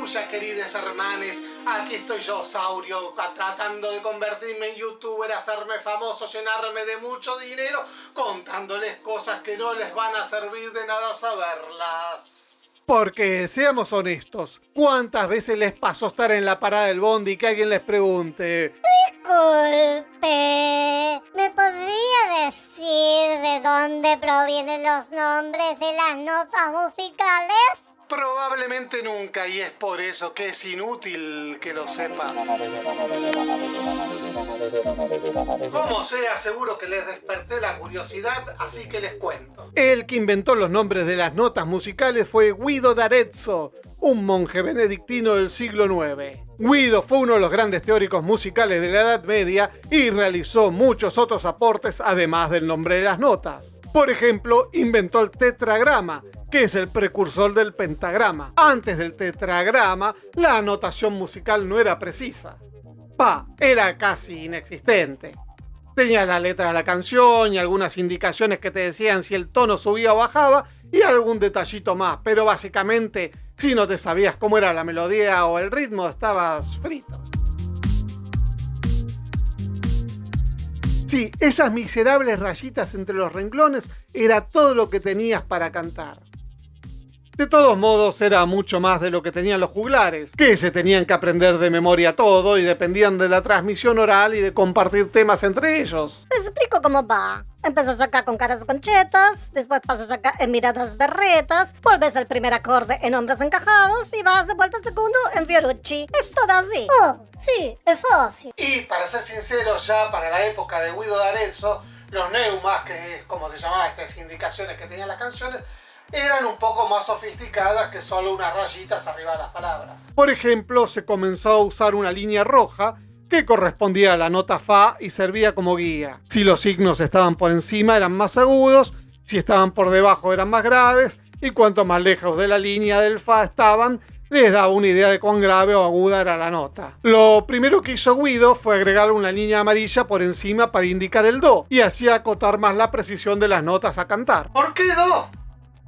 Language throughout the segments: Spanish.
Aleluya, queridos hermanes. Aquí estoy yo, Saurio, tratando de convertirme en youtuber, hacerme famoso, llenarme de mucho dinero, contándoles cosas que no les van a servir de nada saberlas. Porque, seamos honestos, ¿cuántas veces les pasó estar en la parada del bondi y que alguien les pregunte: Disculpe, ¿me podría decir de dónde provienen los nombres de las notas musicales? Probablemente nunca, y es por eso que es inútil que lo sepas. Como sea, seguro que les desperté la curiosidad, así que les cuento. El que inventó los nombres de las notas musicales fue Guido d'Arezzo, un monje benedictino del siglo IX. Guido fue uno de los grandes teóricos musicales de la Edad Media y realizó muchos otros aportes además del nombre de las notas. Por ejemplo, inventó el tetragrama, que es el precursor del pentagrama. Antes del tetragrama, la notación musical no era precisa. Era casi inexistente. Tenía la letra de la canción y algunas indicaciones que te decían si el tono subía o bajaba y algún detallito más, pero básicamente, si no te sabías cómo era la melodía o el ritmo, estabas frito. Sí, esas miserables rayitas entre los renglones era todo lo que tenías para cantar. De todos modos, era mucho más de lo que tenían los juglares, que se tenían que aprender de memoria todo y dependían de la transmisión oral y de compartir temas entre ellos. Les explico cómo va. Empezas acá con caras conchetas, después pasas acá en miradas berretas, vuelves al primer acorde en hombros encajados y vas de vuelta al segundo en Fiorucci. Es todo así. Oh, sí, es fácil. Y para ser sinceros, ya para la época de Guido d'Arezzo, los neumas, que es como se llamaban estas indicaciones que tenían las canciones, eran un poco más sofisticadas que solo unas rayitas arriba de las palabras. Por ejemplo, se comenzó a usar una línea roja que correspondía a la nota Fa y servía como guía. Si los signos estaban por encima eran más agudos, si estaban por debajo eran más graves, y cuanto más lejos de la línea del Fa estaban, les daba una idea de cuán grave o aguda era la nota. Lo primero que hizo Guido fue agregar una línea amarilla por encima para indicar el Do, y así acotar más la precisión de las notas a cantar. ¿Por qué Do?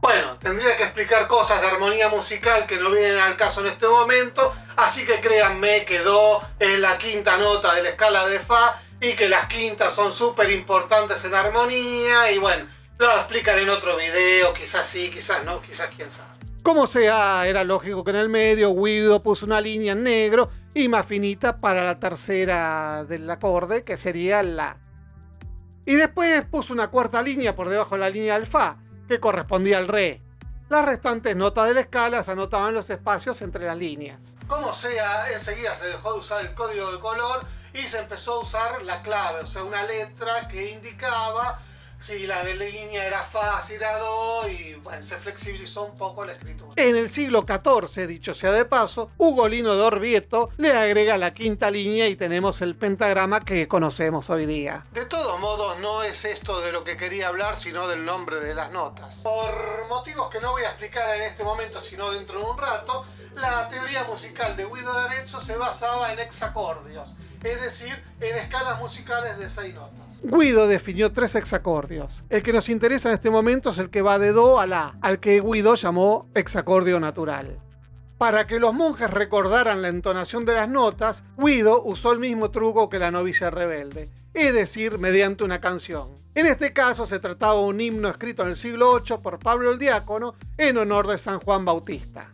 Bueno, tendría que explicar cosas de armonía musical que no vienen al caso en este momento, así que créanme que Do es la quinta nota de la escala de Fa y que las quintas son súper importantes en armonía y bueno, lo explican en otro video, quizás sí, quizás no, quizás quién sabe. Como sea, era lógico que en el medio Guido puso una línea en negro y más finita para la tercera del acorde, que sería La. Y después puso una cuarta línea por debajo de la línea del Fa, que correspondía al Re. Las restantes notas de la escala se anotaban los espacios entre las líneas. Como sea, enseguida se dejó de usar el código de color y se empezó a usar la clave, o sea, una letra que indicaba si la línea era Fa, si era Do, y bueno, se flexibilizó un poco la escritura. En el siglo XIV, dicho sea de paso, Ugolino de Orvieto le agrega la quinta línea y tenemos el pentagrama que conocemos hoy día. De todos modos, no es esto de lo que quería hablar, sino del nombre de las notas. Por motivos que no voy a explicar en este momento, sino dentro de un rato, la teoría musical de Guido d'Arezzo se basaba en hexacordios, es decir, en escalas musicales de 6 notas. Guido definió 3 hexacordios. El que nos interesa en este momento es el que va de Do a La, al que Guido llamó hexacordio natural. Para que los monjes recordaran la entonación de las notas, Guido usó el mismo truco que la novicia rebelde, es decir, mediante una canción. En este caso se trataba de un himno escrito en el siglo VIII por Pablo el Diácono en honor de San Juan Bautista.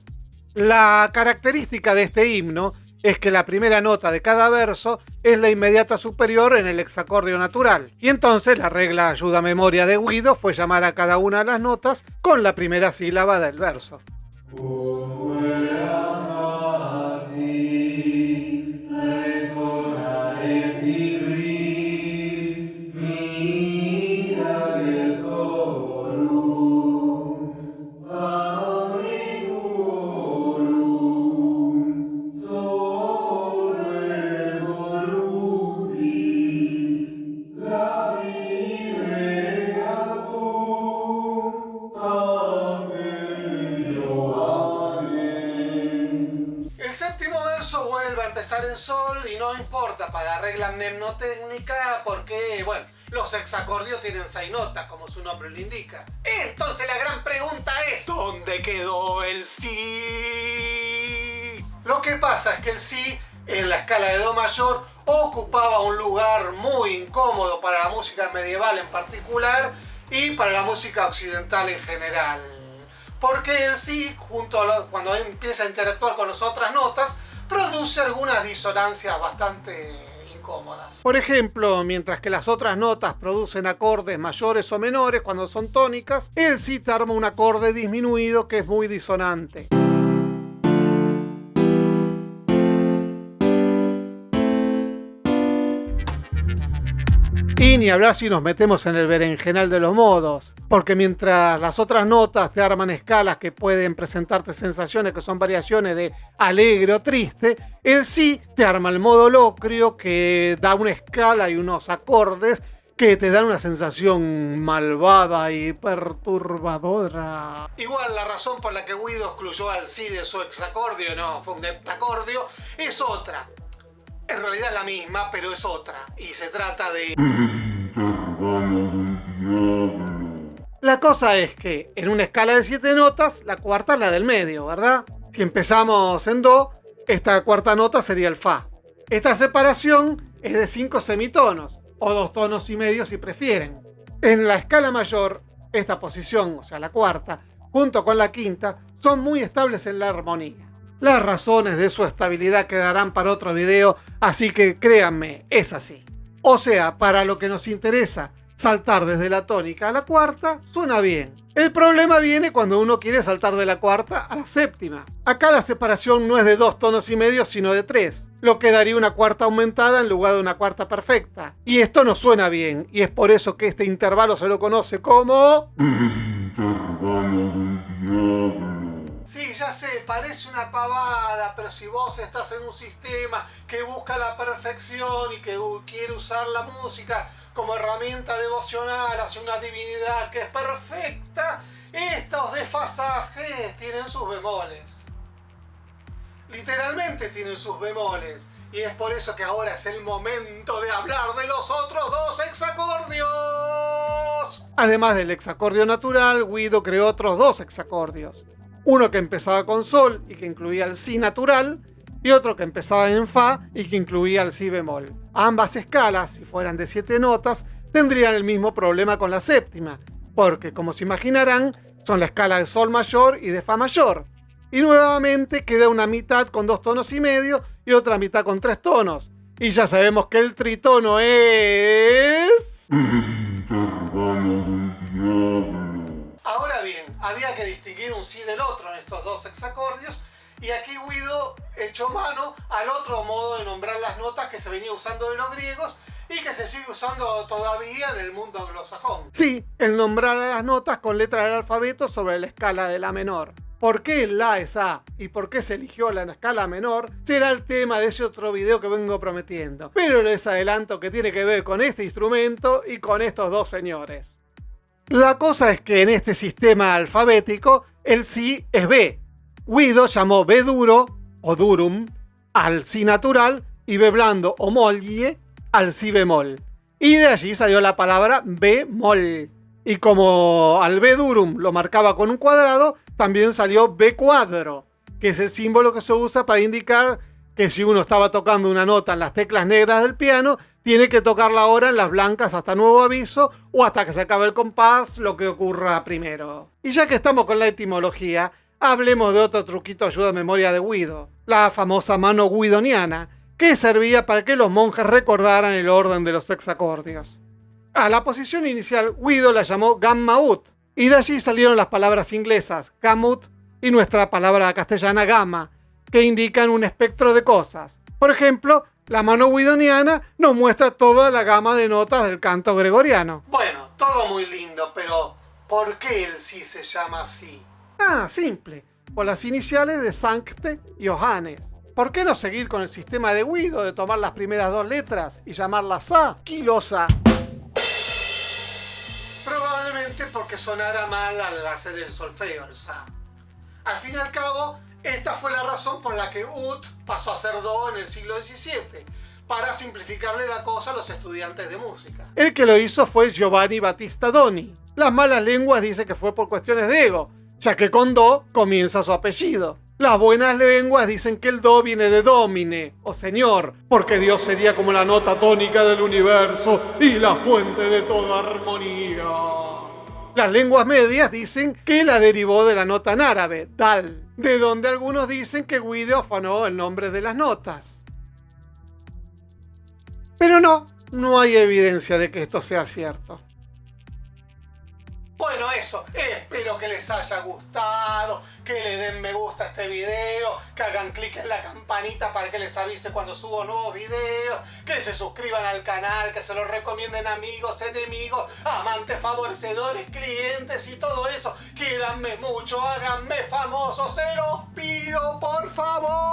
La característica de este himno es que la primera nota de cada verso es la inmediata superior en el hexacordio natural. Y entonces la regla ayuda memoria de Guido fue llamar a cada una de las notas con la primera sílaba del verso. El séptimo verso vuelve a empezar en sol y no importa para la regla mnemotecnica porque, bueno, los hexacordios tienen 6 notas, como su nombre lo indica. Entonces la gran pregunta es, ¿dónde quedó el Si? Lo que pasa es que el si en la escala de do mayor ocupaba un lugar muy incómodo para la música medieval en particular y para la música occidental en general. Porque el si, cuando empieza a interactuar con las otras notas, produce algunas disonancias bastante incómodas. Por ejemplo, mientras que las otras notas producen acordes mayores o menores cuando son tónicas, el si te arma un acorde disminuido que es muy disonante. Y ni hablar si nos metemos en el berenjenal de los modos, porque mientras las otras notas te arman escalas que pueden presentarte sensaciones que son variaciones de alegre o triste, el si te arma el modo locrio que da una escala y unos acordes que te dan una sensación malvada y perturbadora. Igual la razón por la que Guido excluyó al si de su hexacordio, no, fue un heptacordio, es otra. En realidad es la misma, pero es otra. Y se trata de... La cosa es que en una escala de 7 notas, la cuarta es la del medio, ¿verdad? Si empezamos en do, esta cuarta nota sería el fa. Esta separación es de 5 semitonos, o 2 tonos y medio si prefieren. En la escala mayor, esta posición, o sea la cuarta, junto con la quinta, son muy estables en la armonía. Las razones de su estabilidad quedarán para otro video, así que créanme, es así. O sea, para lo que nos interesa, saltar desde la tónica a la cuarta suena bien. El problema viene cuando uno quiere saltar de la cuarta a la séptima. Acá la separación no es de 2 tonos y medio, sino de 3, lo que daría una cuarta aumentada en lugar de una cuarta perfecta. Y esto no suena bien, y es por eso que este intervalo se lo conoce como... Sí, ya sé, parece una pavada, pero si vos estás en un sistema que busca la perfección y que quiere usar la música como herramienta devocional hacia una divinidad que es perfecta, estos desfasajes tienen sus bemoles. Literalmente tienen sus bemoles. Y es por eso que ahora es el momento de hablar de los otros 2 hexacordios. Además del hexacordio natural, Guido creó otros 2 hexacordios. Uno que empezaba con sol y que incluía el si natural, y otro que empezaba en fa y que incluía el si bemol. Ambas escalas, si fueran de 7 notas, tendrían el mismo problema con la séptima, porque como se imaginarán, son la escala de sol mayor y de fa mayor. Y nuevamente queda una mitad con 2 tonos y medio y otra mitad con 3 tonos. Y ya sabemos que el tritono es... Ahora bien, había que distinguir un si del otro en estos 2 hexacordios, y aquí Guido echó mano al otro modo de nombrar las notas que se venía usando de los griegos y que se sigue usando todavía en el mundo anglosajón. Sí, el nombrar a las notas con letra del alfabeto sobre la escala de la menor. ¿Por qué el la es A y por qué se eligió la escala menor? Será el tema de ese otro video que vengo prometiendo. Pero les adelanto que tiene que ver con este instrumento y con estos 2 señores. La cosa es que en este sistema alfabético el si es B. Guido llamó B duro o durum al si natural y B blando o mollie al si bemol. Y de allí salió la palabra bemol. Y como al B durum lo marcaba con un cuadrado, también salió B cuadro, que es el símbolo que se usa para indicar que si uno estaba tocando una nota en las teclas negras del piano, tiene que tocarla ahora en las blancas hasta nuevo aviso o hasta que se acabe el compás, lo que ocurra primero. Y ya que estamos con la etimología, hablemos de otro truquito ayuda a memoria de Guido, la famosa mano guidoniana, que servía para que los monjes recordaran el orden de los hexacordios. A la posición inicial Guido la llamó gamma-ut, y de allí salieron las palabras inglesas gamut y nuestra palabra castellana gamma, que indican un espectro de cosas. Por ejemplo, la mano guidoniana nos muestra toda la gama de notas del canto gregoriano. Bueno, todo muy lindo, pero ¿por qué el si se llama así? Ah, simple, por las iniciales de Sancte y Johannes. ¿Por qué no seguir con el sistema de Guido de tomar las primeras 2 letras y llamarlas A, Quilosa? Probablemente porque sonara mal al hacer el solfeo, el sa. Al fin y al cabo, esta fue la razón por la que ut pasó a ser do en el siglo XVII, para simplificarle la cosa a los estudiantes de música. El que lo hizo fue Giovanni Battista Doni. Las malas lenguas dicen que fue por cuestiones de ego, ya que con do comienza su apellido. Las buenas lenguas dicen que el do viene de domine, o señor, porque Dios sería como la nota tónica del universo y la fuente de toda armonía. Las lenguas medias dicen que la derivó de la nota en árabe, dal, de donde algunos dicen que Guido afanó el nombre de las notas. Pero no hay evidencia de que esto sea cierto. Bueno, eso, espero que les haya gustado, que le den me gusta a este video, que hagan clic en la campanita para que les avise cuando subo nuevos videos, que se suscriban al canal, que se lo recomienden amigos, enemigos, amantes, favorecedores, clientes y todo eso. Quiéranme mucho, háganme famoso, se los pido por favor.